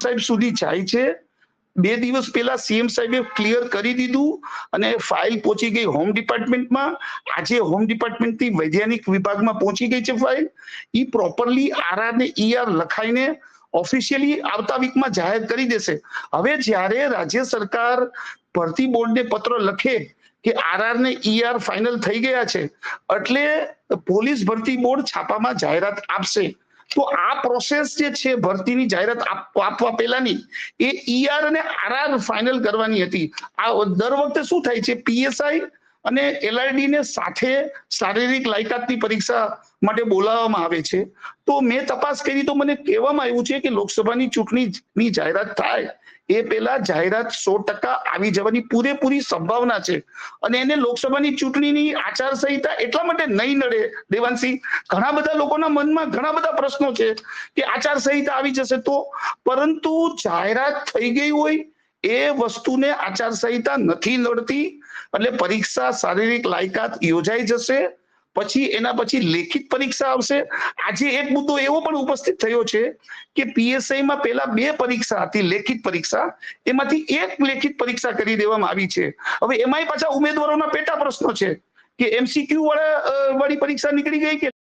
સાહેબ સુધી જાય છે. 2 દિવસ પહેલા સીએમ સાહેબે ક્લિયર કરી દીધું અને ફાઇલ પહોંચી ગઈ હોમ ડિપાર્ટમેન્ટમાં. આજે હોમ ડિપાર્ટમેન્ટથી વૈજ્ઞાનિક વિભાગમાં પહોંચી ગઈ છે ફાઇલ. ઈ પ્રોપરલી આરઆર ને ઈઆર લખાઈને ઓફિશિયલી આવતા વીકમાં જાહેર કરી દેશે. હવે જ્યારે રાજ્ય સરકાર ભરતી બોર્ડને પત્ર લખે કે આરઆર ને ઈઆર ફાઇનલ થઈ ગયા છે એટલે પોલીસ ભરતી બોર્ડ છાપામાં જાહેરાત આપશે. તો આ પ્રોસેસ જે છે ભરતીની જાહેરાત આપવા પહેલાની એ ઈઆર અને આરઆર ફાઇનલ કરવાની હતી. આ દર વખતે શું થાય છે, પીએસઆઈ અને એલઆરડી ને સાથે શારીરિક લાયકાતની પરીક્ષા માટે બોલાવવામાં આવે છે. તો મેં તપાસ કરી તો મને કહેવામાં આવ્યું છે કે લોકસભાની ચૂંટણીની જાહેરાત થાય એ પહેલા જાહેરાત 100% આવી જવાની પૂરેપૂરી સંભાવના છે. અને એને લોકસભાની ચૂંટણીની આચારસંહિતા એટલા માટે નહીં નડે દેવાંશી, ઘણા બધા લોકોના મનમાં ઘણા બધા પ્રશ્નો છે કે આચારસંહિતા આવી જશે તો, પરંતુ જાહેરાત થઈ ગઈ હોય એ વસ્તુને આચારસંહિતા નથી નડતી. એટલે પરીક્ષા શારીરિક લાયકાત યોજાઈ જશે, પછી એના પછી લેખિત પરીક્ષા આવશે. આજે એક મુદ્દો એવો પણ ઉપસ્થિત થયો છે કે પીએસઆઈ માં પહેલા 2 પરીક્ષા હતી લેખિત પરીક્ષા, એમાંથી 1 લેખિત પરીક્ષા કરી દેવામાં આવી છે. હવે એમાંય પાછા ઉમેદવારોના પેટા પ્રશ્નો છે કે એમસીક્યુ વાળી પરીક્ષા નીકળી ગઈ કે